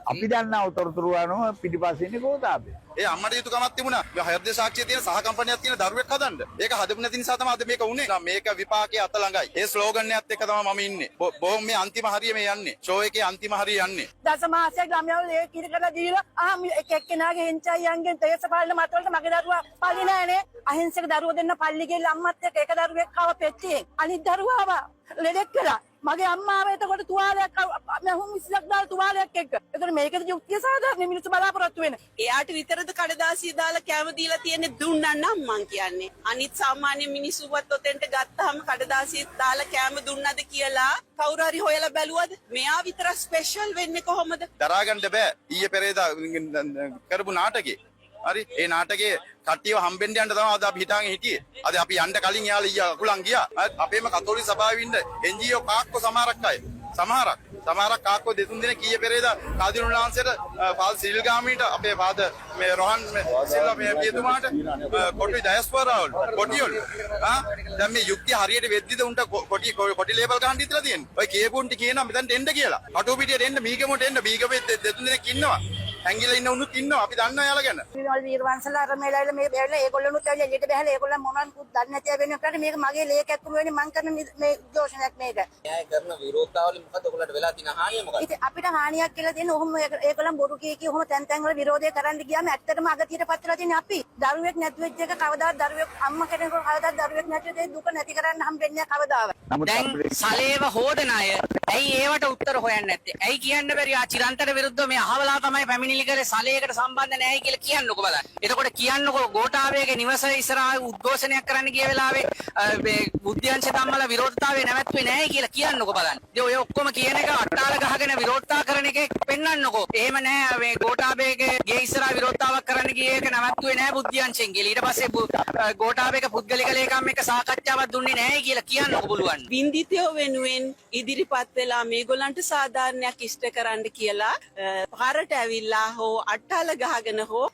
අපි දන්නා උතරතුරු අනුව පිටිපස්සේ ඉන්නේ ගෝඨාභය. ඒ අම්මට යුතුයකමක් තිබුණා. මේ හෘද සාක්ෂිය තියෙන සහ කම්පැනියක් තියෙන දරුවෙක් හදන්න. ඒක හදපු නැති නිසා තමයි අද මේක උනේ. මේක විපාකයේ අත ළඟයි. ඒ ස්ලෝගන් එකත් එක්ක තමයි මම ඉන්නේ. බොහොම මේ අන්තිම හරිය මේ යන්නේ. ෂෝ එකේ අන්තිම හරිය යන්නේ. දසමාසයක් ළමයෝ ඒ කිරි කරලා දීලා එක එක්කෙනාගේ හෙන්චයියන්ගෙන් දේශපාලන මතවලට මගේ දරුවා පල්ලි නෑනේ. අහිංසක දරුවෝ දෙන්න පල්ලි ගිහලා අම්මත් එක්ක එක දරුවෙක් ආව පෙට්ටියෙන්. අනිත් දරුවා ආවා ලෙඩෙක් කරා. මගේ අම්මාව එතකොට තුවාලයක් මහුම් 20ක් දාලා තුවාලයක් එක්ක. එතකොට මේකද යුක්තිය සාධාරණ මිනිස්සු බලාපොරොත්තු වෙන. එයාට විතරද කඩදාසිය දාලා කැම දීලා තියෙන්නේ දුන්නා නම් මං කියන්නේ. අනිත් සාමාන්‍ය මිනිස්සුවත් ඔතෙන්ට ගත්තාම කඩදාසිය දාලා කැම දුන්නද කියලා කවුරු හරි හොයලා බැලුවද? මෙයා විතර ස්පෙෂල් වෙන්නේ කොහොමද? දරා ගන්න බෑ. ඊයේ පෙරේදා කරපු නාටකේ. හරි ඒ නාටකයේ කට්ටියව හම්බෙන්න යන්න තමයි අද අපි හිතාගෙන හිටියේ. අද අපි යන්න කලින් යාළ ඊය අකුලන් ගියා. අපේම කතෝලික සභාවේ ඉන්න NGO කාක්කෝ සමහරක් අය. සමහරක් කාක්කෝ දෙතුන් දින කීයේ පෙරේදා කාදිනුල්ලාන්සේට පාල් සිල්ගාමීට අපේ පාද මේ රොහන් සිල්ලා මේ පියතුමාට කොටි ඩයස්පෝරා වල කොටියොල් දැන් මේ යුක්තිය හරියට වෙද්දිද උන්ට කොටි ලේබල් ගන්න ඉතලා තියෙන්නේ. ඔය කියපුන්ටි කියනවා මෙතනට එන්න කියලා. කටුපිටියට එන්න මීගමට එන්න මීගමේ දෙතුන් දිනක් ඉන්නවා. ඇංගිලා ඉන්න උනුත් ඉන්නවා. අපි දන්නවා යාලා ගැන. විනෝල් වීරවංශලා අර මේලා මේ බැලලා ඒගොල්ලොනුත් ඇවිල්ලා එළියට බහලා ඒගොල්ලන් මොනවාකුත් දන්නේ නැති වෙන එකට මේක මගේ ලේක ඇතුළු වෙන්නේ මං කරන මේ දෝෂණයක් මේක. න්‍යාය කරන විරෝධතාවල මොකද ඔයගොල්ලන්ට වෙලා තියෙන හානිය මොකක්ද? ඉතින් අපිට හානියක් කියලා තියෙන ඔහොම ඒගොල්ලන් බොරු කී ඔහොම තැන් තැන් වල විරෝධය කරන්න ගියාම ඇත්තටම අගතියට පත් වෙලා තියෙන්නේ අපි. දරුවෙක් නැති වෙච්ච එක කවදාවත් දරුවෙක් අම්මා කෙනෙකුට කවදාවත් දරුවෙක් නැති වෙච්ච දුක නැති කරන්න හම්බෙන්නේ කවදාවත්. දැන් සලේව හොදන අය ඇයි ඒවට උත්තර හොයන්නේ නැත්තේ? ඇයි කියන්න බැරි ආ චිරන්තර විරුද්ධව මේ අහවලා තමයි පැමිණිලි කරේ සලේකට සම්බන්ධ නැහැ කියලා කියන්නකෝ බලන්න. එතකොට කියන්නකෝ ගෝඨාභයගේ නිවස ඉස්සරහා උද්ඝෝෂණයක් කරන්න ගිය වෙලාවේ මේ බුද්ධ්‍යංශ ධම්මල විරෝධතාවය නැවැත්තුවේ නැහැ කියලා කියන්නකෝ බලන්න. ඉතින් ඔය ඔක්කොම කියන එක අට්ටාල ගහගෙන විරෝධතා කරන එක පෙන්වන්නකෝ. එහෙම නැහැ මේ ගෝඨාභයගේ ගේ ඉස්සරහා විරෝධතාවක් කරන්න ගියේ එක නැවැත්තුවේ නැහැ බුද්ධ්‍යංශෙන් කියලා. ඊට පස්සේ ගෝඨාභයගේ පුද්ගලික ලේකම් එක්ක සාකච්ඡාවක් දුන්නේ නැහැ කියලා කියන්නකෝ පුළුවන්. වින්දිතයෝ වෙනුවෙන් ඉදිරිපත් වෙලා මේගොල්ලන්ට සාධාරණයක් ඉෂ්ට කරන්න කියලා පාරට ඇවිල්ලා හෝ අට්ටාල ගහගෙන හෝ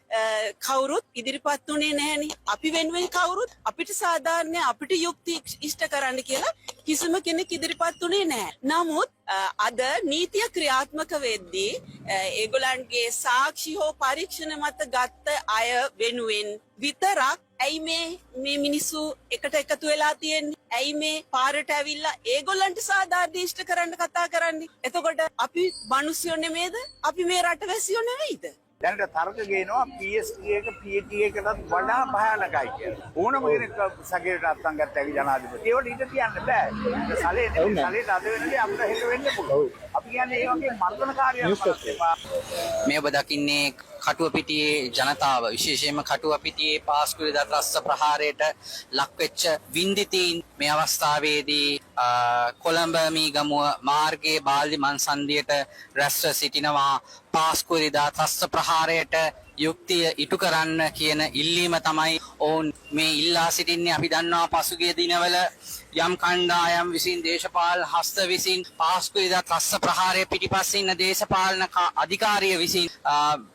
කවුරුත් ඉදිරිපත් උනේ නැහෙනි. අපි වෙනුවෙන් කවුරුත් අපිට සාධාරණ අපිට යුක්ති ඉෂ්ට කරන්න කියලා කිසිම කෙනෙක් ඉදිරිපත් උනේ නැහැ. නමුත් අද නීතිය ක්‍රියාත්මක වෙද්දී ඒගොල්ලන්ගේ සාක්ෂි හෝ පරීක්ෂණ මත ගත්ත අය වෙනුවෙන් විතරක් ඇයි මේ මිනිස්සු එකට එකතු වෙලා තියෙන්නේ? ඇයි මේ පාරට ඇවිල්ලා ඒගොල්ලන්ට සාධාරණ ඉෂ්ට කරන්න කතා කරන්නේ? එතකොට අපි මිනිස්සුයෝ නෙමේද? අපි මේ රටවැසියෝ නෙවෙයිද? දැනට තර්ක ගේනවා PSG එක PAT එකටත් වඩා භයානකයි කියලා. ඕනම කෙනෙක් සැකයට අත්සන් ගත්තා ජනාධිපති. ඒවට ඊට කියන්න බෑ. සලේ අද වෙනදී අපිට හෙට වෙන්න පුළුවන්. අපි කියන්නේ ඒ වගේ මර්ධනකාරියක් මේ ඔබ දකින්නේ කටුවපිටියේ ජනතාව විශේෂයෙන්ම කටුවපිටියේ පාස්කුරිදා ත්‍රස්ස ප්‍රහාරයට ලක්වෙච්ච වින්දිතීන් මේ අවස්ථාවේදී කොළඹ මීගමුව මාර්ගයේ බාල්දි මන්සන්දියට රැස්ව සිටිනවා. පාස්කුරිදා ත්‍රස්ස ප්‍රහාරයට යුක්තිය ඉටු කරන්න කියන ඉල්ලීම තමයි ඔවුන් මේ ඉල්ලා සිටින්නේ. අපි දන්නවා පසුගිය දිනවල යම් කණ්ඩායම් විසින් දේශපාලන හස්ත විසින් පාස්කුරිදා ත්‍රස්ස ප්‍රහාරය පිටිපස්සේ ඉන්න දේශපාලන අධිකාරිය විසින්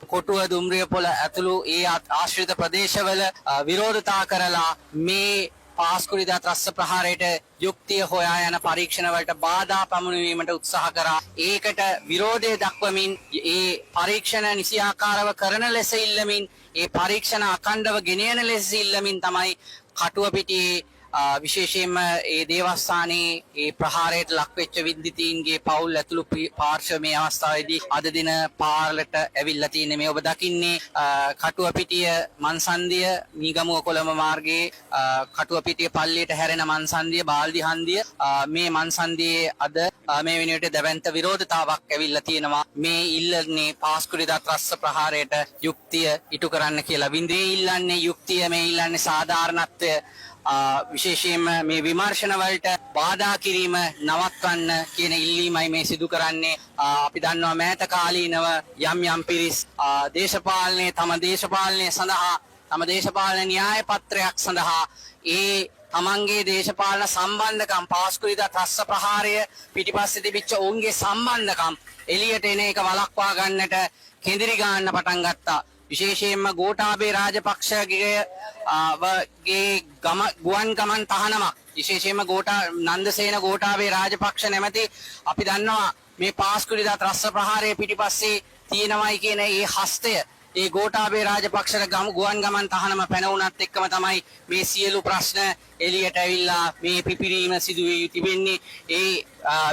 කොටුව දුම්රිය පොළ ඇතුළු ඒ ආශ්‍රිත ප්‍රදේශවල විරෝධතා කරලා මේ පාස්කුරිදා ත්‍රස්ස ප්‍රහාරයට යුක්තිය හොයා යන පරීක්ෂණ වලට බාධා පමුණුවීමට උත්සාහ කරා. ඒකට විරෝධය දක්වමින් ඒ පරීක්ෂණ නිසියාකාරව කරන ලෙස ඉල්ලමින් ඒ පරීක්ෂණ අඛණ්ඩව ගෙනියන ලෙස ඉල්ලමින් තමයි කටුවපිටියේ විශේෂයෙන්ම ඒ දේවස්ථානයේ ඒ ප්‍රහාරයට ලක්වෙච්ච විද්දිතීන්ගේ පවුල් ඇතුළු පාර්ශ්ව මේ අවස්ථාවේදී අද දින පාරලට ඇවිල්ලා තියෙන්නේ. මේ ඔබ දකින්නේ කටුවපිටිය මන්සන්දිය මීගමුව කොළඹ මාර්ගයේ කටුවපිටිය පල්ලියට හැරෙන මන්සන්දිය බාල්දි හන්දිය මේ මන්සන්දියේ අද මේ වෙනුවට දැවැන්ත විරෝධතාවක් ඇවිල්ලා තියෙනවා. මේ ඉල්ලන්නේ පාස්කුරිදා ත්‍රස්ස ප්‍රහාරයට යුක්තිය ඉටු කරන්න කියලා. වින්දේ ඉල්ලන්නේ යුක්තිය, මේ ඉල්ලන්නේ සාධාරණත්වය. විශේෂයෙන්ම මේ විමර්ශන වලට බාධා කිරීම නවත්වන්න කියන ඉල්ලීමයි මේ සිදු කරන්නේ. අපි දන්නවා මෑත කාලීනව යම් පිරිස් දේශපාලනයේ තම දේශපාලනය සඳහා තම දේශපාලන න්‍යාය පත්‍රයක් සඳහා ඒ තමන්ගේ දේශපාලන සම්බන්ධකම් පාස්කුරිදා ත්‍රස්ස ප්‍රහාරය පිටිපස්සේ තිබිච්ච ඔවුන්ගේ සම්බන්ධකම් එළියට එන එක වළක්වා ගන්නට කෙඳිරි ගන්න පටන් ගත්තා. විශේෂයෙන්ම ගෝඨාභය රාජපක්ෂගේ ගුවන් ගමන් තහනමක් විශේෂයෙන්ම නන්දසේන ගෝඨාභය රාජපක්ෂ නැමැති අපි දන්නවා මේ පාස්කුරිදා ත්‍රස්ස ප්‍රහාරයේ පිටිපස්සේ තියෙනවයි කියන ඒ හස්තය ඒ ගෝඨාභය රාජපක්ෂට ගුවන් ගමන් තහනම පැනවුණත් එක්කම තමයි මේ සියලු ප්‍රශ්න එළියට ඇවිල්ලා මේ පිපිරීම සිදු වී තිබෙන්නේ. ඒ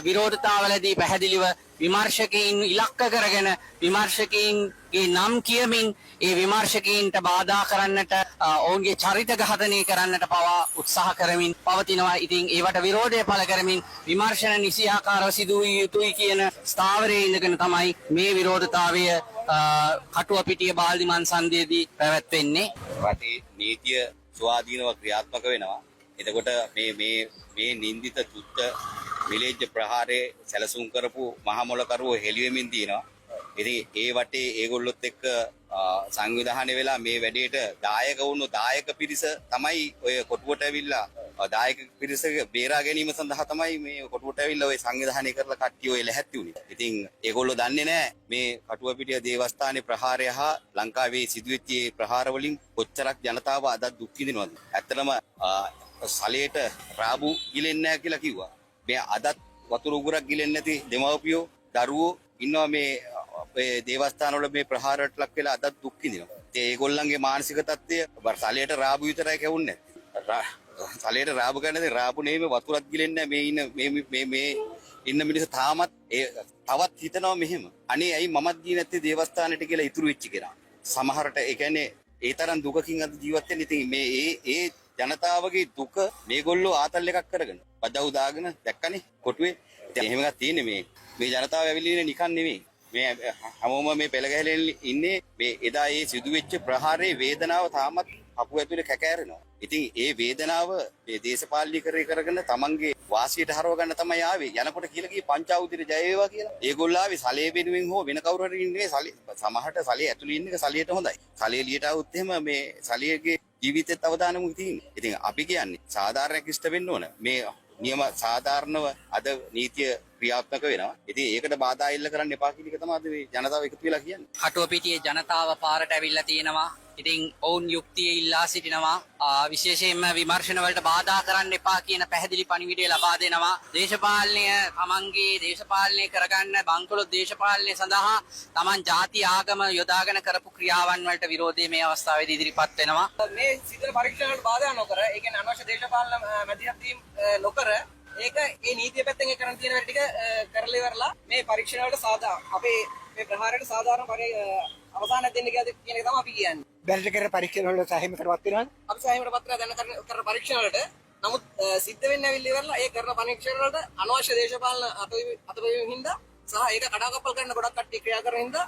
විරෝධතාවලදී පැහැදිලිව විමර්ශකයින් ඉලක්ක කරගෙන විමර්ශකයින්ගේ නම් කියමින් ඒ විමර්ශකයින්ට බාධා කරන්නට ඔවුන්ගේ චරිත ඝාතනය කරන්නට පවා උත්සාහ කරමින් පවතිනවා. ඉතින් ඒවට විරෝධය පළ කරමින් විමර්ශන නිසියාකාරව සිදු විය යුතුයි කියන ස්ථාවරයේ ඉඳගෙන තමයි මේ විරෝධතාවය කටුවපිටිය බාල්දිමන් සන්ධියේදී පැවැත්වෙන්නේ. රටේ නීතිය ස්වාධීනව ක්‍රියාත්මක වෙනවා. එතකොට මේ නින්දිත තුත්ත විලේජ් ප්‍රහාරයේ සැලසුම් කරපු මහමොලකරුවෝ හෙළිවෙමින් තියෙනවා. ඉතින් ඒ වටේ ඒගොල්ලොත් එක්ක සංවිධානය වෙලා මේ වැඩේට දායක වුණු දායක පිරිස තමයි ඔය කොටුවට ඇවිල්ලා දායක පිරිස බේරා ගැනීම සඳහා තමයි මේ කොටුවට ඇවිල්ලා ඔය සංවිධානය කරලා කට්ටිය ඔය ලැහැත්ති උනේ. ඉතින් ඒගොල්ලෝ දන්නේ නැහැ මේ කටුවපිටිය දේවස්ථානයේ ප්‍රහාරය හා ලංකාවේ සිදුවෙච්ච ප්‍රහාර වලින් කොච්චරක් ජනතාව අද දුක් විඳිනවද. ඇත්තටම සලයට රාබු ගිලෙන්නේ නැහැ කියලා කිව්වා. මේ අදත් වතුර උගුරක් ගිලෙන්නේ නැති දෙමව්පියෝ දරුවෝ ඉන්නවා මේ දේවස්ථාන වල මේ ප්‍රහාරයට ලක් වෙලා අදත් දුක් විඳිනවා. ඒ ඒගොල්ලන්ගේ මානසික තත්ත්වය සලයට රාබු විතරයි කැවුන්නේ. සලයට රාබු ගන්නද රාබු නෙමෙයි වතුරක් ගිලෙන්නේ මේ ඉන්න මිනිස්සු තාමත් තවත් හිතනවා මෙහෙම. අනේ ඇයි මමත් ගියේ නැත්තේ දේවස්ථානෙට කියලා ඉතුරු වෙච්ච කෙනා. සමහරට ඒ කියන්නේ ඒ තරම් දුකකින් අද ජීවත් වෙන්නේ. ඉතින් මේ ඒ ජනතාවගේ දුක මේගොල්ලෝ ආතල් එකක් කරගෙන පදව් දාගෙන දැක්කනේ කොටුවේ. ඉතින් එහෙම එකක් තියෙන්නේ මේ ජනතාව ඇවිල්ලා ඉන්නේ නිකන් නෙමෙයි. මේ හැමෝම මේ පෙළ ගැහිලා ඉන්නේ මේ එදා ඒ සිදුවෙච්ච ප්‍රහාරයේ වේදනාව තාමත් අපු ඇතුලේ කැකෑරෙනවා. ඉතින් ඒ වේදනාව මේ දේශපාලනීකරණය කරගෙන තමන්ගේ වාසියට හරව ගන්න තමයි ආවේ. යනකොට කියලා කී පංචාවුතිර ජය වේවා කියලා. ඒගොල්ලෝ ආවේ සලේ වෙනුවෙන් හෝ වෙන කවුරු හරි ඉන්නේ සලේ සමහරට සලේ ඇතුලේ ඉන්න එක සලියට හොඳයි. සලේ එළියට આવුත් එහෙම මේ සලියගේ ජීවිතේත් අවදානමුයි තියෙන්නේ. ඉතින් අපි කියන්නේ සාධාරණයක් ඉෂ්ට වෙන්න ඕන. මේ නියම සාධාරණව අද නීතිය ක්‍රියාත්මක වෙනවා. ඉතින් ඒකට බාධා එල්ල කරන්න එපා කියන එක තමයි මේ ජනතාව එකතු වෙලා කියන්නේ. කටුවපිටියේ ජනතාව පාරට ඇවිල්ලා තියෙනවා. ඉතින් ඔවුන් යුක්තිය ඉල්ලා සිටිනවා. විශේෂයෙන්ම විමර්ශන වලට බාධා කරන්න එපා කියන පැහැදිලි පණිවිඩය ලබා දෙනවා. දේශපාලනය තමන්ගේ දේශපාලනය කරගන්න බංකොලොත් දේශපාලනය සඳහා තමන් ಜಾති ආගම යොදාගෙන කරපු ක්‍රියාවන් වලට විරෝධය මේ අවස්ථාවේදී ඉදිරිපත් වෙනවා. මේ සිදුවන පරීක්ෂණ වලට බාධා නොකර ඒ කියන්නේ අනවශ්‍ය දේශපාලන මැදිහත් වීම නොකර ඒක ඒ නීතිය පැත්තෙන් කරන් තියෙන වැඩ ටික කරලා ඉවරලා මේ පරීක්ෂණ වලට අපේ මේ ප්‍රහාරයට සාධාරණ අවසානයක් දෙන්න කියන එක තමයි අපි කියන්නේ. බැරිට කර පරීක්ෂණ වල සාහිම කරවත් වෙනවා. අපි සාහිමට පත්‍රය දැන කරන පරීක්ෂණ වලට නමුත් සිද්ධ වෙන්න ඇවිල්ලා ඉවරලා ඒ කරන පරීක්ෂණ වලට අනවශ්‍ය දේශපාලන අතපෙවීම හින්දා සහ ඒක කඩාකප්පල් කරන ගොඩක් කට්ටිය ක්‍රියා කරන හින්දා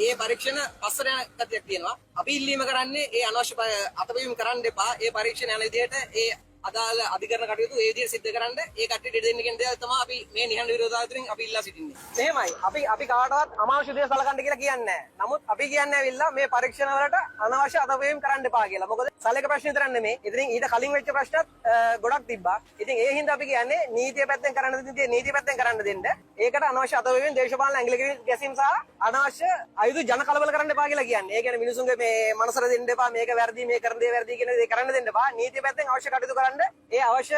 ඒ පරීක්ෂණ පස්සට යන ගතියක් තියෙනවා. අපි ඉල්ලීම කරන්නේ ඒ අනවශ්‍ය අතපෙවීම කරන්න එපා. ඒ පරීක්ෂණ යන විදිහට ඒ අදාළ අධිකරණ කටයුතු ඒ විදිහට සිද්ධ කරන්න ඒ කට්ටියට දෙන්න කියන දේ තමයි අපි මේ නිහඬ විරෝධතාවයෙන් අපි ඉල්ලා සිටින්නේ. එහෙමයි. අපි කාටවත් අමානුෂ දේ සලකන්න කියලා කියන්නේ නැහැ. නමුත් අපි කියන්නේ ඇවිල්ලා මේ පරීක්ෂණ වලට අනවශ්‍ය අතපෙවීම් කරන්න එපා කියලා. මොකද සලක ප්‍රශ්න විතර නෙමෙයි. ඉතින් ඊට කලින් වෙච්ච ප්‍රශ්නත් ගොඩක් තිබ්බා. ඉතින් ඒ හින්දා අපි කියන්නේ නීතිය පැත්තෙන් කරන්න දෙන්න. ඒකට අනවශ්‍ය අතපෙවීම් දේශපාලන ඇඟිලි ගැසීම් සහ අනවශ්‍ය අයුතු ජන කලබල කරන්න එපා කියලා කියන්නේ. ඒ කියන්නේ මිනිසුන්ගේ මේ මනසට දෙන්න එපා. මේක වැරදි මේ කරන දේ වැරදි කියන දේ කරන්න දෙන්න එපා. නීතිය පැත්තෙන් අවශ්‍ය කටයුතු කරන්න ඒ අවශ්‍ය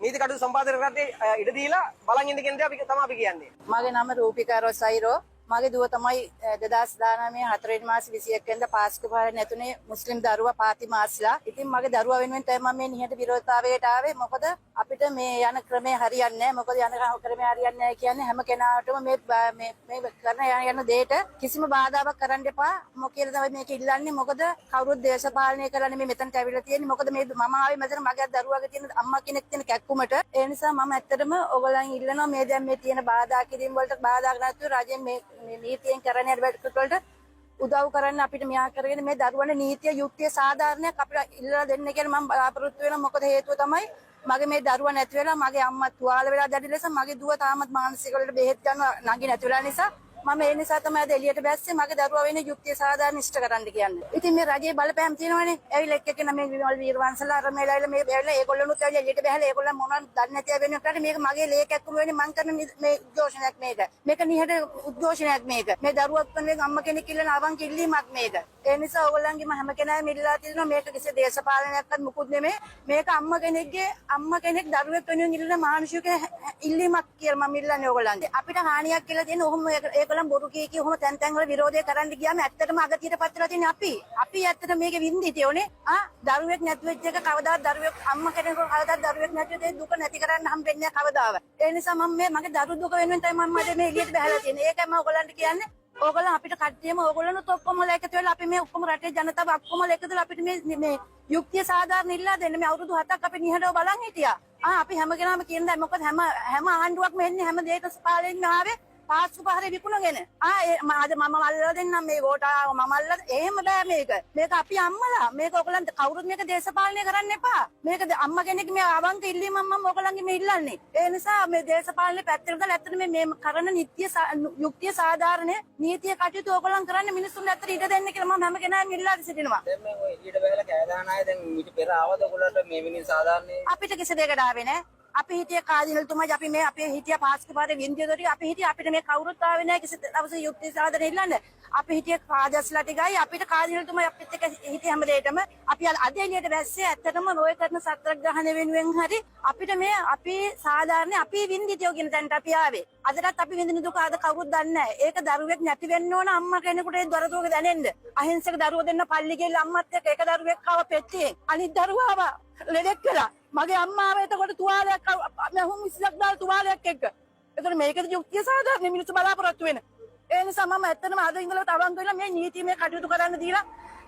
නීති කටයුතු සම්පාදනය කරන්න ඉඩ දීලා බලන් ඉන්න කියන දේ අපි කියන්නේ. මගේ නම රූපිකා රොසයිරෝ. මගේ දුව තමයි 2019 4 මාස 21 වෙනිදා පාස්කු පාර නැතුනේ මුස්ලිම් දරුවා පාතිමාස්ලා. ඉතින් මගේ දරුවා වෙනුවෙන් තමයි මම මේ නිහඬ විරෝධතාවයට ආවේ. මොකද අපිට මේ යන ක්‍රමය හරියන්නේ නැහැ. මොකද යන ක්‍රමය හරියන්නේ නැහැ කියන්නේ හැම කෙනාටම මේ කරන යන දෙයට කිසිම බාධාවක් කරන්න එපා. මොකද තමයි මේක ඉල්ලන්නේ. මොකද කවුරුත් දේශපාලනය කරන්නේ මේ මෙතනට ඇවිල්ලා තියෙන්නේ. මොකද මේ මම ආවේ මෙතන මගේ දරුවාගේ තියෙන අම්මා කෙනෙක් තියෙන කැක්කුමට. ඒ නිසා මම ඇත්තටම ඕගොල්ලන් ඉල්ලනවා මේ දැන් මේ තියෙන බාධා කිරීම වලට බාධා නැතුව රජයෙන් මේ නීතියෙන් කරන වැඩ වලට උදව් කරන්න අපිට මෙහා කරගෙන මේ දරුවන්ගේ නීතිය යුක්තිය සාධාරණයක් අපිට ඉල්ලලා දෙන්න කියලා මම බලාපොරොත්තු වෙනවා. මොකද හේතුව තමයි මගේ මේ දරුවා නැති වෙලා මගේ අම්මා තුවාල වෙලා දැඩි ලෙස මගේ දුව තාමත් මානසික වලට බෙහෙත් ගන්න නැගි නැති වෙලා නිසා මම ඒ නිසා තමයි අද එළියට බැස්සේ මගේ දරුවා වෙන යුක්තිය සාධාරණ ඉෂ්ට කරන්න කියන්නේ. ඉතින් මේ රජයේ බලපෑම් තියෙනවනේ. ඇවිල්ලා එක්කගෙන මේ විමල් වීරවංශලා අර මේලායිලා මේ බැලලා ඒගොල්ලොනුත් ඇවිල්ලා එළියට බැහැලා ඒගොල්ලන් මොනවද දන්නේ නැති අය වෙනුවට මේක මගේ ලේකැක්කුම වෙන්නේ මං කරන මේ උද්ඝෝෂණයක් මේක. මේක නිහඬ උද්ඝෝෂණයක් මේක. මේ දරුවක් වෙනුවෙන් අම්ම කෙනෙක් ඉල්ලන අවංක ඉල්ලීමක් මේක. ඒ නිසා ඕගොල්ලන්ගේ හැම කෙනාම ඉල්ලලා තියෙනවා මේක කිසි දේශපාලනයක්වත් මුකුත් නෙමෙයි. මේක අම්ම කෙනෙක් දරුවෙක් වෙනුවෙන් ඉල්ලන මානසික ඉල්ලීමක් කියලා මම ඉල්ලන්නේ ඕගොල්ලන්ගේ. අපිට හානියක් කියලා තියෙන ඔහොම ඒක ඕගොල්ලන් බොරු කී කී ඔහොම තැන් තැන් වල විරෝධය කරන්න ගියාම ඇත්තටම අගතියට පත්වලා තියෙන අපි ඇත්තට මේකේ වින්දිතේ ඕනේ. දරුවෙක් නැති වෙච්ච එක කවදාවත් දරුවෙක් අම්මා කෙනෙකුට කවදාවත් දරුවෙක් නැති වෙච්ච දුක නැති කරන්න හම්බෙන්නේ නැහැ කවදාවත්. ඒ නිසා මම මගේ දරු දුක වෙනුවෙන් තමයි මම මේ එළියට බහලා තියෙන්නේ. ඒකයි මම ඔයගොල්ලන්ට කියන්නේ. ඕගොල්ලන් අපිට කට්ටියම ඕගොල්ලන්ත් ඔක්කොම එකතු වෙලා අපි මේ ඔක්කොම රටේ ජනතාව ඔක්කොම එකතු වෙලා අපිට මේ යුක්තිය සාධාරණ ඉල්ලා දෙන්න. මේ අවුරුදු 7ක් අපි නිහඬව බලන් හිටියා. අපි හැම කෙනාම කියන දේ මොකද හැම ආණ්ඩුවක්ම එන්නේ හැම දේශපාලනයෙන්ම ආවේ පාස්කු පහරේ විකුණගෙන. අද මම අල්ලලා දෙන්නම් මේ ගෝඨා මම අල්ලලා එහෙම බෑ මේක. මේක අපි අම්මලා. මේක ඔයගොල්ලන්ට කවුරුත් මේක දේශපාලනය කරන්න එපා. මේක අම්මා කෙනෙක් මේ අවංක ඉල්ලීමක් මම ඔයගොල්ලන්ගේ මේ ඉල්ලන්නේ. ඒ නිසා මේ දේශපාලනේ පැත්තට දාලා ඇත්තට මේ කරන යුක්තිය සාධාරණ නීතිය කටයුතු ඔයගොල්ලන් කරන්න මිනිස්සුන්ට ඇත්තට ඉඩ දෙන්න කියලා මම හැම කෙනාම ඉල්ලා සිටිනවා. දැන් මේ ඔය එළියට බහලා කෑ දාන අය දැන් ඊට පෙර ආවද ඔයගොල්ලන්ට මේ මිනිස් සාධාරණේ අපිට කිසි දෙයකට ආවේ නැහැ. අපි හිටිය කාදිනල්තුමායි අපි මේ අපේ හිටිය පාස්කු පාරේ වින්දියදොරි අපි හිටිය අපිට මේ කවුරුත් ආවේ නැහැ කිසි දවසක යුක්ති සාධන ඉල්ලන්න. අපි හිටිය කාදස්ලා ටිකයි අපිට කාදිනල්තුමායි අපිත් එක්ක හිටිය හැම දෙයකම අපි අද එළියට වැස්සේ ඇත්තටම ඔය කරන සත්‍යග්‍රහණ වෙනුවෙන් හරි අපිට මේ අපි සාධාරණ අපි වින්දිතයෝ කියන තැනට අපි ආවේ. අදටත් අපි විඳින දුක අද කවුරුත් දන්නේ නැහැ. ඒක දරුවෙක් නැති වෙන්න ඕන අම්මා කෙනෙකුට ඒ දොරටුවක දැනෙන්න. අහිංසක දරුවෝ දෙන්න පල්ලි ගිහලා අම්මත් එක්ක එක දරුවෙක් ආව පෙට්ටියෙන්. අනිත් දරුවා ආවා ලෙඩෙක් කරා. මගේ අම්මාව එතකොට තුවාලයක් මහුම් 20ක් දාලා තුවාලයක් එක්ක. එතකොට මේකද යුක්තිය සාධාරණ මිනිස්සු බලාපොරොත්තු වෙන. ඒ නිසා මම ඇත්තටම අද ඉඳලා තවංග වෙලා මේ නීතිමය කටයුතු කරන්න දීලා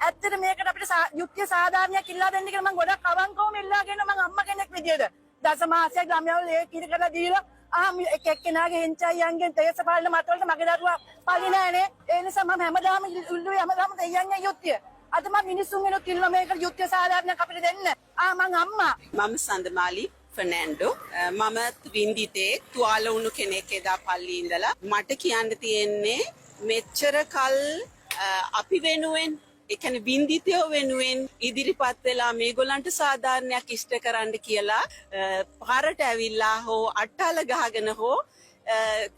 ඇත්තට මේකට අපිට යුක්තිය සාධාරණයක් ඉල්ලා දෙන්න කියලා මම ගොඩක් අවංකවම ඉල්ලාගෙන මම අම්මා කෙනෙක් විදියට දසමාසයක් ළමයව ඒ කිරි කරලා දීලා එක එක්කෙනාගේ හෙන්චයියන්ගෙන් දේශපාලන මතවලට මගේ දරුවා පලි නෑනේ. ඒ නිසා මම හැමදාම ඉල්ලුවේ හැමදාම දෙයියන්ගේ යුක්තිය. අද මම මිනිස්සුන් වෙනුත් ඉල්ලුවා මේක යුක්තිය සාධාරණයක් අපිට දෙන්න. මං අම්මා මම සඳමාලි ෆර්නෑන්ඩෝ මම වින්දිතේ තුවාල වුණු කෙනෙක් එදා පල්ලි ඉඳලා මට කියන්න තියෙන්නේ මෙච්චර කල් අපි වෙනුවෙන් ඒ කියන්නේ වින්දිතයෝ වෙනුවෙන් ඉදිරිපත් වෙලා මේගොල්ලන්ට සාධාරණයක් ඉෂ්ට කරන්න කියලා පාරට ඇවිල්ලා හෝ අට්ටාල ගහගෙන හෝ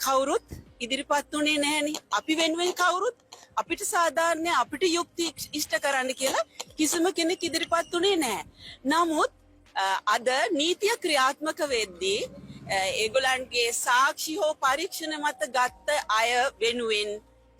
කවුරුත් ඉදිරිපත් උනේ නැහෙනි. අපි වෙනුවෙන් කවුරුත් අපිට සාධාරණ අපිට යුක්ති ඉෂ්ට කරන්න කියලා කිසිම කෙනෙක් ඉදිරිපත් උනේ නැහැ. නමුත් අද නීතිය ක්‍රියාත්මක වෙද්දී ඒගොල්ලන්ගේ සාක්ෂි හෝ පරීක්ෂණ මත ගත්ත අය වෙනුවෙන්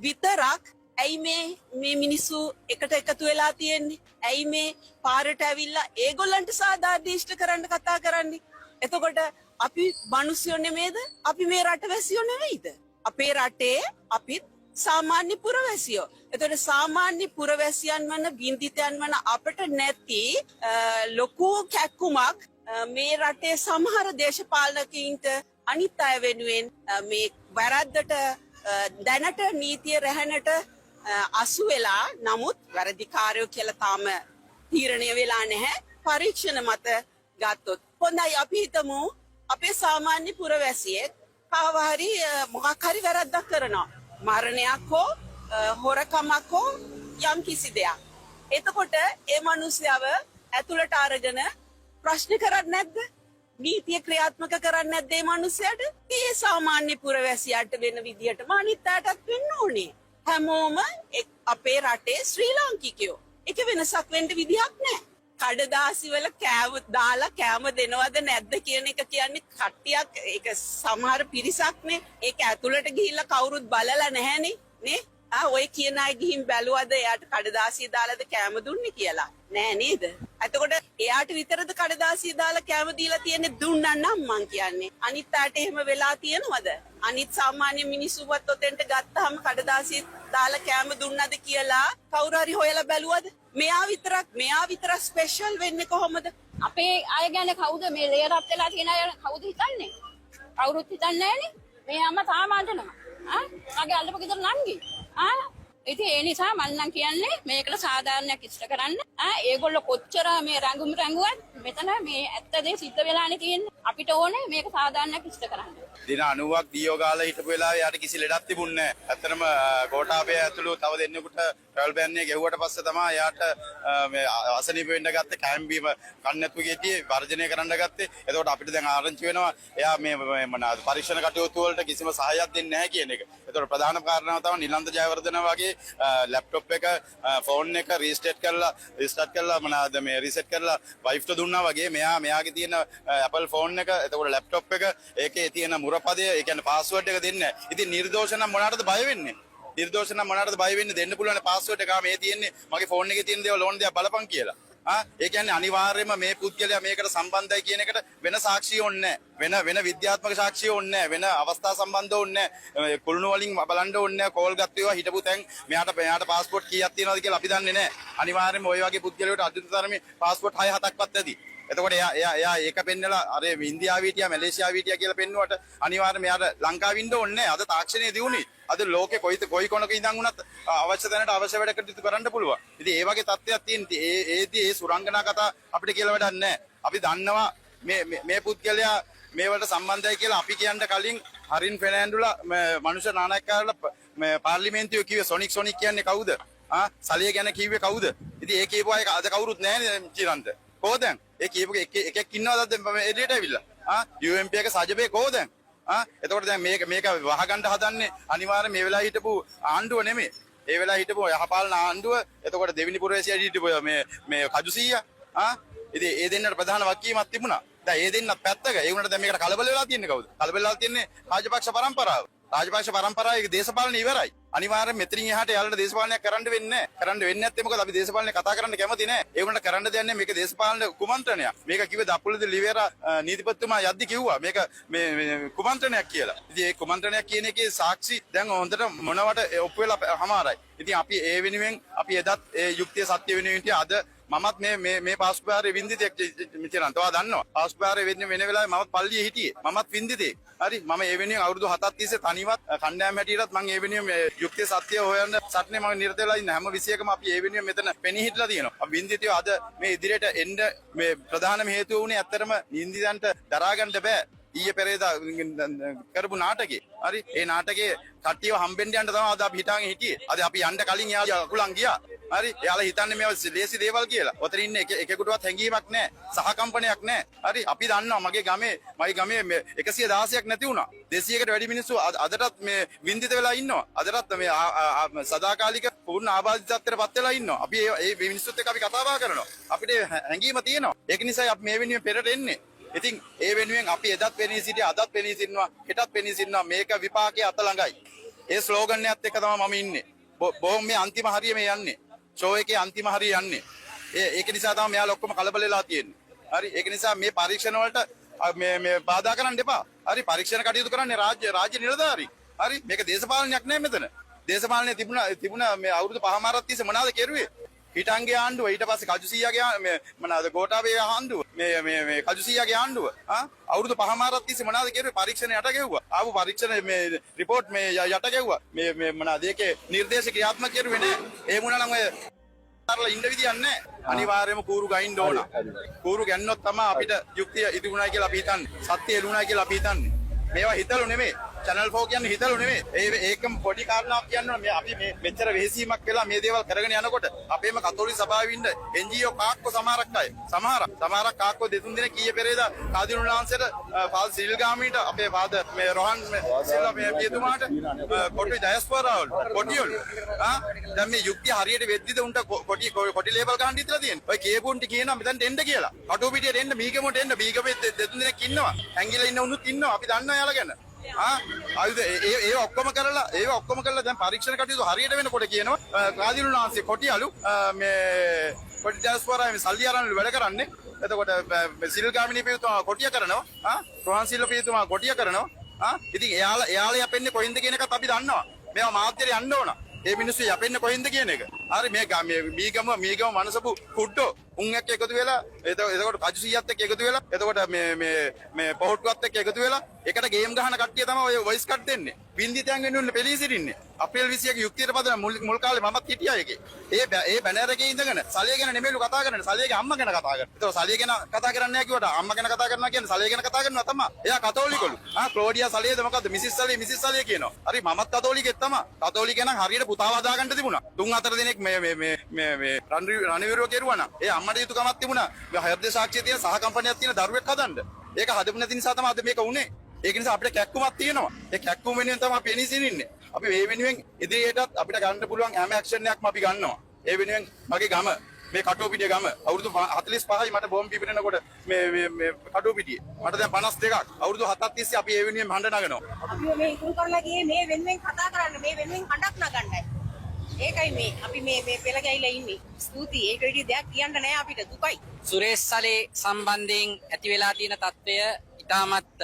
විතරක් ඇයි මේ මිනිස්සු එකට එකතු වෙලා තියෙන්නේ? ඇයි මේ පාරට ඇවිල්ලා ඒගොල්ලන්ට සාධාරණ ඉෂ්ට කරන්න කතා කරන්නේ? එතකොට අපි මිනිස්සුයෝ නෙමේද? අපි මේ රටවැසියෝ නෙවෙයිද? අපේ රටේ අපිත් සාමාන්‍ය පුරවැසියෝ. එතකොට සාමාන්‍ය පුරවැසියන් වන වින්දිතයන් වන අපට නැති ලොකු කැක්කුමක් මේ රටේ සමහර දේශපාලකයින්ට අනිත් අය වෙනුවෙන් මේ වැරද්දට දැනට නීතිය රැහැනට අසු වෙලා නමුත් වැරදිකාරයෝ කියලා තාම තීරණය වෙලා නැහැ. පරීක්ෂණ මත ගත්තොත් හොඳයි අපි හිතමු අපේ සාමාන්‍ය පුරවැසියෙක් කාවහරි මොකක් හරි වැරද්දක් කරනවා. මරණයක් හෝ හොරකමක් හෝ යම් කිසි දෙයක්. එතකොට ඒ මිනිස්යාව ඇතුළට අරගෙන ප්‍රශ්න කරන්නේ නැද්ද? නීතිය ක්‍රියාත්මක කරන්නේ නැද්ද මේ මිනිස්යාට? මේ සාමාන්‍ය පුරවැසියාට වෙන විදියටම අනිත් අයටත් වෙන්න ඕනේ. හැමෝම අපේ රටේ ශ්‍රී ලාංකිකයෝ. ඒක වෙනසක් වෙන්න විදියක් නැහැ. කඩදාසි වල කෑම දාලා කෑම දෙනවද නැද්ද කියන එක කියන්නේ කට්ටියක් ඒක සමහර පිරිසක්නේ. ඒක ඇතුළට ගිහිල්ලා කවුරුත් බලලා නැහැනේ නේ. ඔය කියන අය ගිහින් බැලුවද එයාට කඩදාසිය දාලාද කෑම දුන්නේ කියලා? නෑ නේද? එතකොට එයාට විතරද කඩදාසිය දාලා කෑම දීලා තියෙන්නේ? දුන්නා නම් මං කියන්නේ. අනිත් අයට එහෙම වෙලා තියෙනවද? අනිත් සාමාන්‍ය මිනිස්සුවත් ඔතෙන්ට ගත්තාම කඩදාසිය දාලා කෑම දුන්නද කියලා කවුරු හරි හොයලා බැලුවද? මෙයා විතරක් ස්පෙෂල් වෙන්නේ කොහොමද? අපේ අය ගැන කවුද මේ ලේරත් වෙලා තියෙන අය කවුද හිතන්නේ? කවුරුත් හිතන්නේ නැහනේ. මේ අම්මා සාමාන්‍ය නම. මගේ අල්ලපු ගෙදර නංගි. ඉතින් ඒ නිසා මම නම් කියන්නේ මේකට සාධාරණයක් ඉෂ්ට කරන්න. ඒගොල්ලෝ කොච්චර මේ රැඟුවත් මෙතන මේ ඇත්ත දේ සිද්ධ වෙලානේ තියෙන්නේ. අපිට ඕනේ මේක සාධාරණයක් ඉෂ්ට කරන්න. දින 90ක් දියෝ ගාලා හිටපු වෙලාවේ යාට කිසි ලෙඩක් තිබුණේ නැහැ. ඇත්තටම ගෝඨාභය ඇතුළු තව දෙන්නෙකුට ට්‍රැවල් බෑන් එක ගෙවුවට පස්සේ තමයි එයාට මේ අසනීප වෙන්න ගත්තේ කැම්බීම කන්නතු ගෙටියේ වර්ජනය කරන්න ගත්තේ. එතකොට අපිට දැන් ආරංචි වෙනවා එයා මේ මොනවාද පරීක්ෂණ කටයුතු වලට කිසිම සහායක් දෙන්නේ නැහැ කියන එක. එතකොට ප්‍රධාන කාරණාව තමයි නිලන්ත ජයවර්ධන වගේ ලැප්ටොප් එක ෆෝන් එක රීස්ටාර්ට් කරලා මොනවාද මේ රීසෙට් කරලා වයිෆ්ට දුන්නා වගේ මෙයාගේ තියෙන Apple ෆෝන් එක එතකොට ලැප්ටොප් එක ඒකේ තියෙන මුරපදය ඒ කියන්නේ පාස්වර්ඩ් එක දෙන්නේ නැහැ. ඉතින් නිර්දෝෂ නම් මොනකටද බය වෙන්නේ? නිර්දෝෂ නම් මොනකටද බය වෙන්නේ? දෙන්න පුළුවන් පාස්වර්ඩ් එක මේ තියෙන්නේ මගේ ෆෝන් එකේ තියෙන දේවල් ඕන දේවල් බලපන් කියලා. ඒ කියන්නේ අනිවාර්යයෙන්ම මේ පුද්ගලයා මේකට සම්බන්ධයි කියන එකට වෙන සාක්ෂිය ඕනේ නැහැ. වෙන විද්‍යාත්මක සාක්ෂිය ඕනේ නැහැ. වෙන අවස්ථා සම්බන්ධ ඕනේ නැහැ. කුළුණු වලින් බලන්න ඕනේ නැහැ. කෝල් ගත්තේවා හිටපු තැන් මෙයාට පාස්පෝර්ට් කීයක් තියෙනවද කියලා අපි දන්නේ නැහැ. අනිවාර්යයෙන්ම ওই වගේ පුද්ගලයෙකුට අදිතරමේ පාස්පෝර්ට් 6-7ක්වත් ඇති. එතකොට එයා ඒක පෙන්නලා අර ඉන්දියාවේ හිටියා මැලේසියාවේ හිටියා කියලා පෙන්නුවට අනිවාර්යයෙන්ම එයාට ලංකාවේ ඉන්න ඕනේ නැහැ. අද තාක්ෂණයේ දියුණුයි. අද ලෝකේ කොයි කොනක ඉඳන් වුණත් අවශ්‍ය තැනට අවශ්‍ය වැඩ කටයුතු කරන්න පුළුවන්. ඉතින් ඒ වගේ තත්ත්වයක් තියෙනවා. ඒ සුරංගනා කතා අපිට කියලා වැඩක් නැහැ. අපි දන්නවා මේ පුද්ගලයා මේවට සම්බන්ධයි කියලා අපි කියන්න කලින් හරින් ෆෙනෑන්ඩුලා මනුෂ්‍ය නායකයලා පාර්ලිමේන්තුවේ කිව්වේ සොනික් කියන්නේ කවුද? සලිය ගැන කිව්වේ කවුද? ඉතින් ඒ කියපු අය අද කවුරුත් නැහැ චිරන්ත. කොහොදන්? ඒ කියපු එකෙක් ඉන්නවද එළියට ඇවිල්ලා? UMP එක සජබේ කොහොදන්? එතකොට දැන් මේක වහගන්න හදන්නේ අනිවාර්යයෙන් මේ වෙලාව හිටපු ආණ්ඩුව නෙමෙයි. ඒ වෙලාව හිටපු යහපාලන ආණ්ඩුව. එතකොට දෙවිනි පුරවැසියා හිටපු මේ කජුසීයා. ඉතින් ඒ දෙන්නට ප්‍රධාන වක්කීමක් තිබුණා. දැන් ඒ දෙන්නත් පැත්තක. ඒ වුණාට දැන් මේකට කලබල වෙලා තියෙන්නේ කවුද? කලබල වෙලා තියෙන්නේ රාජපක්ෂ පරම්පරාව. රාජපක්ෂ පරම්පරාවේ දේශපාලන ඉවරයි. අනිවාර්යෙන් මෙතනින් එහාට යාළුවට දේශපාලනයක් කරන්න වෙන්නේ නැහැ. කරන්න වෙන්නේ නැත්තේ මොකද අපි දේශපාලනය කතා කරන්න කැමති නැහැ. ඒ වුණාට කරන්න දෙන්නේ මේක දේශපාලන කුමන්ත්‍රණයක්. මේක කිව්වේ දපුලද ලිවේරා නීතිපතිතුමා යද්දි කිව්වා මේක මේ කුමන්ත්‍රණයක් කියලා. ඉතින් ඒ කුමන්ත්‍රණයක් කියන එකේ සාක්ෂි දැන් හොඳට මොනවට ඔප්පු වෙලා හමාරයි. ඉතින් අපි ඒ වෙනුවෙන් අපි එදත් ඒ යුක්තිය සත්‍ය වෙනුවෙන් අද මමත් මේ පාස්පෝර්ට් වින්දිතෙක් මිතරන් තව දන්නවා. පාස්පෝර්ට් වෙන වෙලාවේ මමත් පල්ලියේ හිටියේ. මමත් වින්දිතේ. හරි මම ඒ වෙනුවෙන් අවුරුදු 7ක් තිස්සේ තනිවත් කණ්ඩායම් හැටියටත් මම ඒ වෙනුවෙන් යුක්තිය සත්‍ය හොයන්න සටනේ මම නිරත වෙලා ඉන්න හැම 21කම අපි ඒ වෙනුවෙන් මෙතන පෙනී හිටලා තියෙනවා. අපි වින්දිතේ අද මේ ඉදිරියට එන්න මේ ප්‍රධානම හේතුව වුණේ ඇත්තටම නින්දිදන්ට දරා ගන්න බෑ. ඊයේ පෙරේදා කරපු නාටකේ. හරි ඒ නාටකේ කට්ටියව හම්බෙන්න යන්න තමයි අද අපි හිතාගෙන හිටියේ. අද අපි යන්න කලින් එයාලා අකුලන් ගියා. හරි එයාලා හිතන්නේ මේවා ලේසි දේවල් කියලා. ඔතන ඉන්න එකෙකුටවත් හැංගීමක් නැහැ. සහකම්පනයක් නැහැ. හරි අපි දන්නවා මගේ ගමේ 116ක් නැති වුණා. 200කට වැඩි මිනිස්සු අදටත් මේ වින්දිත වෙලා ඉන්නවා. අදටත් මේ සදාකාලික පූර්ණ ආබාධිතත්වයට පත් වෙලා ඉන්නවා. අපි ඒ මිනිස්සුත් එක්ක අපි කතා බහ කරනවා. අපිට හැංගීම තියෙනවා. ඒක නිසා අපි මේ වෙනුවෙන් පෙරට එන්නේ. ඉතින් ඒ වෙනුවෙන් අපි එදත් පෙනී සිටියා අදත් පෙනී සිටිනවා හෙටත් පෙනී සිටිනවා මේක විපාකයේ අත ළඟයි. ඒ ස්ලෝගන් එකත් එක්ක තමයි මම ඉන්නේ. බොහොම මේ අන්තිම හරිය මේ යන්නේ. ෂෝ එකේ අන්තිම හරිය යන්නේ. ඒක නිසා තමයි මෙයාලා ඔක්කොම කලබල වෙලා තියෙන්නේ. හරි ඒක නිසා මේ පරීක්ෂණ වලට මේ බාධා කරන්න එපා. හරි පරීක්ෂණ කටයුතු කරන්නේ රාජ්‍ය නිලධාරී. හරි මේක දේශපාලනයක් නෑ මෙතන. දේශපාලනේ තිබුණා මේ අවුරුදු 5මාරක් තිස්සේ මොනවාද කෙරුවේ? හිටන්ගේ ආණ්ඩුව ඊට පස්සේ කජුසීයාගේ මේ මොනවාද ගෝඨාභය ආණ්ඩුව මේ කජුසීයාගේ ආණ්ඩුව අවුරුදු 5මාරක් තිස්සේ මොනවාද කෙරුවේ? පරීක්ෂණ යට ගැව්වා. ආපු පරීක්ෂණ මේ රිපෝට් මේ යට ගැව්වා. මේ මොනවාද ඒකේ නිර්දේශ ක්‍රියාත්මක කෙරුවේ නෑ. ඒ වුණා නම් ඔය තරලා ඉන්න විදියක් නැහැ. අනිවාර්යයෙන්ම කූරු ගහින්න ඕන. කූරු ගැන්නොත් තමයි අපිට යුක්තිය ඉදිරිුණා කියලා අපි හිතන්නේ. සත්‍ය එළුණා කියලා අපි හිතන්නේ. මේවා හිතලු නෙමෙයි. channel 4 කියන්නේ හිතලු නෙමෙයි. ඒකම පොඩි කාරණාවක් කියනවා. මේ අපි මේ මෙච්චර වෙහෙසීමක් වෙලා මේ දේවල් කරගෙන යනකොට අපේම කතෝලික සභාවේ ඉන්න NGO කාක්කෝ සමහරක් අය සමහරක් කාක්කෝ දෙතුන් දින කීයේ පෙරේදා කාදිනුලාංශයට පාද සිල්ගාමීට අපේ පාද මේ රොහන් සිල්ලා මේ පියතුමාට කොටි ඩයස්පෝරාවල් කොටියොල් දැන් මේ යුක්තිය හරියට වෙද්දිද උන්ට කොටි ලේබල් ගන්න ඉතලා තියෙන්නේ. ඔය කියපුන්ටි කියනවා මෙතනට එන්න කියලා. කටු පිටියට එන්න මීගමට එන්න මීගමේ දෙතුන් දිනක් ඉන්නවා. ඇංගිලා ඉන්න උනුත් ඉන්නවා. අපි දන්නවා යාලා ගැන. ආයුධ ඒ ඔක්කොම කරලා දැන් පරීක්ෂණ කටයුතු හරියට වෙනකොට කියනවා කාදිනුලාංශේ කොටියලු මේ කොටි ඩයස්පෝරා මේ සල්ලි අරන් වැඩ කරන්නේ. එතකොට සිල්ගාමිණී පියතුමා කොටිය කරනවා. රොහන් සිල්ල පියතුමා කොටිය කරනවා. ඉතින් එයාලා යපෙන්නේ කොහින්ද කියන එකත් අපි දන්නවා. මේවා මාධ්‍යයට යන්න ඕන. මේ මිනිස්සු යපෙන්නේ කොහින්ද කියන එක. හරි මේ මීගම මනසපු කුඩ්ඩෝ උන් එක්ක එකතු වෙලා එතකොට කජු සීයත් එක්ක එකතු වෙලා එතකොට මේ පොහොට්ටුවත් එක්ක එකතු වෙලා එකට ගේම් ගහන කට්ටිය තමයි ඔය වොයිස් කට් දෙන්නේ. වින්දිතයන් වෙනුවෙන් පෙළී සිටින්නේ. අප්‍රේල් 21 යුක්තියට පදන මුල් කාලේ මමත් හිටියා ඒකේ. ඒ බැනර් එකේ ඉඳගෙන සලිය ගැන නෙමෙයිලු කතා කරන්නේ. සලියගේ අම්මා ගැන කතා කරනවා. ඒතකොට සලිය ගැන කතා කරන්නේ නැහැ කිව්වට අම්මා ගැන කතා කරනවා කියන්නේ සලිය ගැන කතා කරනවා තමයි. එයා කතෝලිකලු. ක්ලෝඩියා සලියද මොකද්ද? මිසිස් සලිය කියනවා. හරි මමත් කතෝලිකෙක් තමයි. කතෝලික නම් හරියට පුතාව හදාගන්න තිබුණා. 3-4 දිනක් මේ රණවිරුව කෙරුවා නම් ඒ අම්මට යුතුයකමක් තිබුණා. හෘද සාක්ෂිය තියෙන සහ කම්පැනියක් තියෙන දරුවෙක් හදන්න. ඒක හදපු නැති නිසා තමයි අද මේක උනේ. ඒක නිසා අපිට කැක්කුමක් තියෙනවා. ඒ කැක්කුම වෙනුවෙන් තමයි අපි එනිසින් ඉන්නේ. අපි මේ වෙනුවෙන් ඉදිරියටත් අපිට ගන්න පුළුවන් හැම ඇක්ෂන් එකක්ම අපි ගන්නවා. ඒ වෙනුවෙන් මගේ ගම මේ කටුවපිටිය ගම අවුරුදු 45යි මට බෝම්බ පිපිරෙනකොට මේ කටුවපිටියේ මට දැන් 52ක් අවුරුදු 7ක් තිස්සේ අපි ඒ වෙනුවෙන් හඬ නගනවා. අපි මේ ඉතුරු කරලා ගියේ මේ වෙනුවෙන් කතා කරන්න මේ වෙනුවෙන් හඬක් නගන්නයි. ඒකයි මේ අපි මේ පෙළ ගැහිලා ඉන්නේ. ස්තුතියි. ඒක විදිහ දෙයක් කියන්න නෑ අපිට දුකයි. සුරේෂ් සලේ සම්බන්ධයෙන් ඇති වෙලා තියෙන තත්ත්වය ඉතාමත්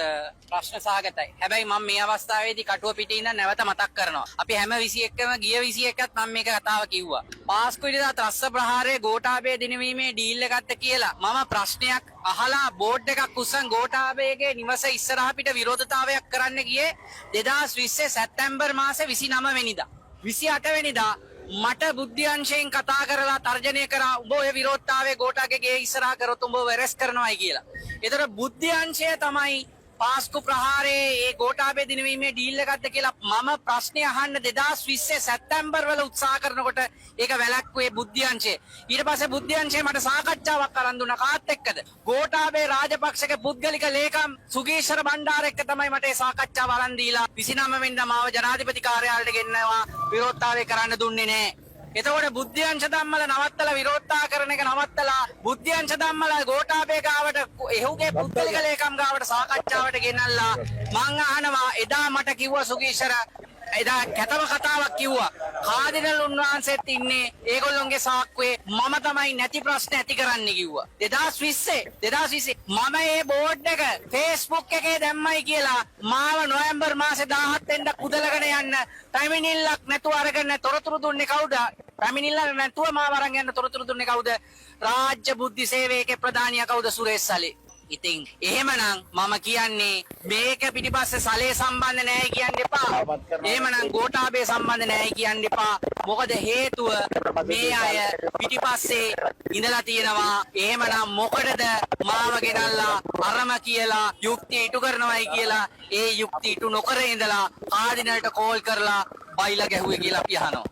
ප්‍රශ්න සහගතයි. හැබැයි මම මේ අවස්ථාවේදී කටුව පිටින් ඉඳන් නැවත මතක් කරනවා. අපි හැම 21ම ගිය 21ත් මම මේක කතාව කිව්වා. පාස්කු ඉරිදා ත්‍රස්ස ප්‍රහාරයේ ගෝඨාභය දිනවීමේ ඩීල් එකක්ද කියලා මම ප්‍රශ්නයක් අහලා බෝඩ් එකක් උස්සන් ගෝඨාභයගේ නිවස ඉස්සරහ පිට විරෝධතාවයක් කරන්න ගියේ 2020 සැප්තැම්බර් මාසේ 29 වෙනිදා. 28 වෙනිදා මට බුද්ධ්‍යංශයෙන් කතා කරලා තර්ජනය කරා උඹ ඔය විරෝධතාවයේ ගෝඨාගේ ඉස්සරහ කරොත් උඹ වැරස් කරනවායි කියලා. ඒතර බුද්ධ්‍යංශය තමයි පාස්කු ප්‍රහාරයේ ඒ ගෝඨාභය දිනවීමේ ඩීල් එකක්ද කියලා මම ප්‍රශ්නේ අහන්න 2020 සැප්තැම්බර් වල උත්සාහ කරනකොට ඒක වැළැක්වුවේ බුද්ධ්‍යංශය. ඊට පස්සේ බුද්ධ්‍යංශය මට සාකච්ඡාවක් කරන් දුන්නා කාත් එක්කද? ගෝඨාභය රාජපක්ෂගේ පුද්ගලික ලේකම් සුගීෂ්වර බණ්ඩාර එක්ක තමයි මට ඒ සාකච්ඡාව අරන් දීලා 29 වෙනිදා මාව ජනාධිපති කාර්යාලයට ගෙන්නනවා විරෝධතාවය කරන්න දුන්නේ නැහැ. එතකොට බුද්ධ්‍යංශ ධම්මල නවත්තලා විරෝධතා කරන එක නවත්තලා බුද්ධ්‍යංශ ධම්මල ගෝඨාභය ගාවට එහුගේ පුද්ගලික ලේකම් ගාවට සාකච්ඡාවට ගෙනල්ලා මං අහනවා එදා මට කිව්වා සුගීෂ්වර එදා කැතම කතාවක් කිව්වා. කාදිනල් උන්වහන්සේත් ඉන්නේ ඒගොල්ලොන්ගේ සාක්කුවේ මම තමයි නැති ප්‍රශ්න ඇති කරන්න කිව්වා. 2020 මම මේ බෝඩ් එක Facebook එකේ දැම්මයි කියලා මාව නොවැම්බර් මාසේ 17 වෙනිදා කුදලගෙන යන්න පැමිණිල්ලක් නැතුව අරගෙන තොරතුරු දුන්නේ කවුද? පැමිණිල්ලක් නැතුව මාව අරන් යන්න තොරතුරු දුන්නේ කවුද? රාජ්‍ය බුද්ධි සේවයේ ප්‍රධානියා කවුද? සුරේෂ් සලේ. ඉතින් එහෙමනම් මම කියන්නේ මේක පිටිපස්සේ සලේ සම්බන්ධ නැහැ කියන්න එපා. එහෙමනම් ගෝඨාභය සම්බන්ධ නැහැ කියන්න එපා. මොකද හේතුව මේ අය පිටිපස්සේ ඉඳලා තියෙනවා. එහෙමනම් මොකටද මාව ගෙනල්ලා අරම කියලා යුක්තිය ඉටු කරනවායි කියලා ඒ යුක්තිය ඉටු නොකර ඉඳලා කාදිනල්ට කෝල් කරලා බයිලා ගැහුවේ කියලා අපි අහනවා.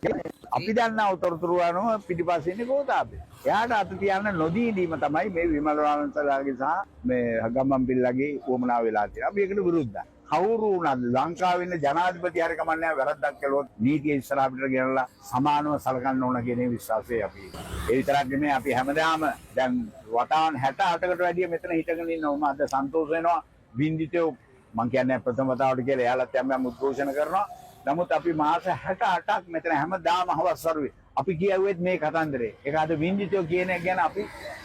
අපි දන්නා උතරතුරු අනුව පිටිපස්සේ ඉන්නේ ගෝඨාභය. එයාට අත තියන්න නොදී ඉඳීම තමයි මේ විමල රාමන්තලාගේ සහ මේ ගම්මන් පිල්ලගේ වමනා වෙලා තියෙනවා. අපි ඒකට විරුද්ධයි. කවුරු වුණත් ලංකාවේ ඉන්න ජනාධිපති හරි කමන්නේ වැරද්දක් කළොත් නීතිය ඉස්සරහ අපිට ගෙනලා සමානව සලකන්න ඕන කියන විශ්වාසය අපි. ඒ විතරක් නෙමෙයි අපි හැමදාම දැන් වතාවන් 68කට වැඩිය මෙතන හිටගෙන ඉන්නවා. අද සන්තෝෂ වෙනවා. වින්දිතෝ මං කියන්නේ ප්‍රථම වතාවට කියලා එයාලත් යම් උද්ඝෝෂණ කරනවා. නමුත් අපි මාස 68ක් මෙතන හැමදාම හවස් වරුවේ අපි කියුවෙත් මේ කතන්දරේ. ඒක අද වින්දිතෝ කියන එක ගැන අපි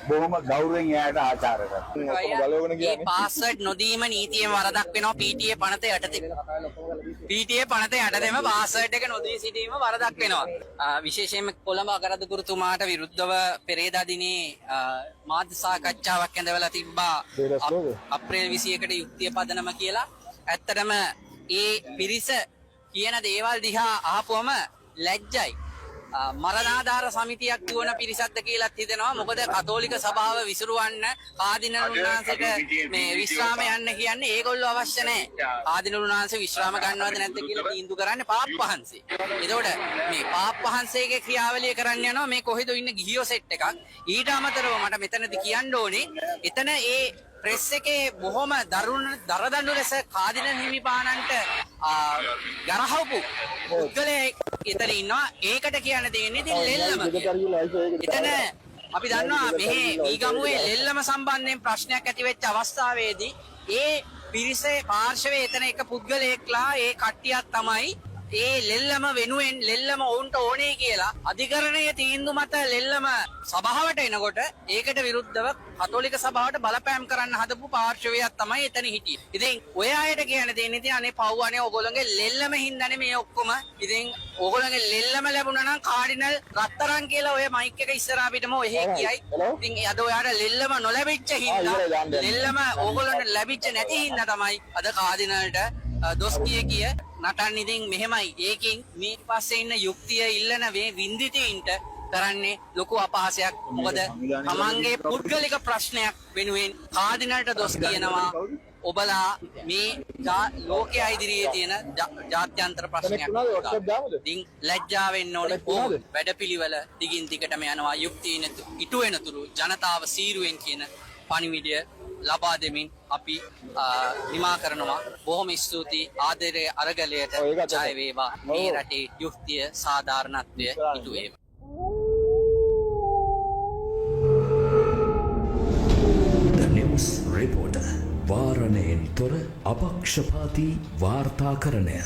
බොහොම ගෞරවයෙන් එයාට ආචාර කරනවා. මේ පාස්වර්ඩ් නොදීම නීතියෙන් වරදක් වෙනවා PTA පනත යටතේ. PTA පනත යටතේම පාස්වර්ඩ් එක නොදී සිටීම වරදක් වෙනවා. විශේෂයෙන්ම කොළඹ අගරාධිපතිතුමාට විරුද්ධව පෙරේදා දිනේ මාධ්‍ය සාකච්ඡාවක් ඇඳවලා තිබ්බා. අප්‍රේල් 21ට යුක්තිය පදනම කියලා. ඇත්තටම ඒ පිරිස කියන දේවල් දිහා අහපුවම ලැජ්ජයි. මරණාධාර සමිතියක් දුවන පිරිසක්ද කියලාත් හිතෙනවා. මොකද කතෝලික සභාව විසිරුවන්න කාදිනල් උන්වහන්සේට මේ විශ්‍රාම යන්න කියන්නේ ඒගොල්ලෝ අවශ්‍ය නැහැ. කාදිනල් උන්වහන්සේ විශ්‍රාම ගන්නවද නැද්ද කියලා තීන්දුව කරන්නේ පාප් වහන්සේ. එතකොට මේ පාප් වහන්සේගේ ක්‍රියාවලිය කරන්න යනවා මේ කොහෙද ඉන්න ගිහියෝ සෙට් එකක්. ඊට අමතරව මට මෙතනදී කියන්න ඕනේ එතන ඒ ප්‍රෙස් එකේ බොහොම දරදඬු ලෙස කාදිනල් හිමිපාණන්ට ගරහවපු පුද්ගලයෙක් එතන ඉන්නවා. ඒකට කියන්න දෙන්නේ ඉතින් ලෙල්ලම. එතන අපි දන්නවා මෙහි මීගමුවේ ලෙල්ලම සම්බන්ධයෙන් ප්‍රශ්නයක් ඇති වෙච්ච අවස්ථාවේදී ඒ පිරිසේ පාර්ශවයේ එතන එක පුද්ගලයෙක්ලා ඒ කට්ටියක් තමයි ඒ ලෙල්ලම වෙනුවෙන් ලෙල්ලම ඔවුන්ට ඕනේ කියලා අධිකරණයේ තීන්දුව මත ලෙල්ලම සභාවට එනකොට ඒකට විරුද්ධව කතෝලික සභාවට බලපෑම් කරන්න හදපු පාර්ශවයක් තමයි එතන හිටියේ. ඉතින් ඔය අයට කියන්න තියෙන්නේ ඉතින් අනේ පව් අනේ ඕගොල්ලෝගේ ලෙල්ලම හින්දානේ මේ ඔක්කොම. ඉතින් ඕගොල්ලෝගේ ලෙල්ලම ලැබුණා නම් කාඩිනල් රත්තරන් කියලා ඔය මයික් එක ඉස්සරහා පිටම ඔහෙ කියයි. ඉතින් අද ඔයාට ලෙල්ලම නොලැබිච්ච හින්දා ලෙල්ලම ඕගොල්ලන්ට ලැබිච්ච නැති හින්දා තමයි අද කාඩිනල්ට දොස් කිය නටන්න. ඉතින් මෙහෙමයි. ඒකෙන් මේ පස්සේ ඉන්න යුක්තිය ඉල්ලන මේ වින්දිතයින්ට කරන්නේ ලොකු අපහාසයක්. මොකද තමන්ගේ පුද්ගලික ප්‍රශ්නයක් වෙනුවෙන් කාඩිනල්ට දොස් කියනවා. ඔබලා මේ ලෝකයේ ඉදිරියේ තියෙන ජාත්‍යන්තර ප්‍රශ්නයක්. ඉතින් ලැජ්ජා වෙන්න ඕනේ. වැඩපිළිවෙල දිගින් දිගටම යනවා. යුක්තිය ඉටු වෙනතුරු ජනතාව සීරුවෙන් කියන පණිවිඩය ලබා දෙමින් අපි නිමා කරනවා. බොහොම ස්තුතියි ආදරේ අරගලයට. ජය වේවා. මේ රටේ යුක්තිය සාධාරණත්වය ඉටු වේවා. The News Reporter වාරණයෙන් තොර අපක්ෂපාතී වාර්තාකරණය.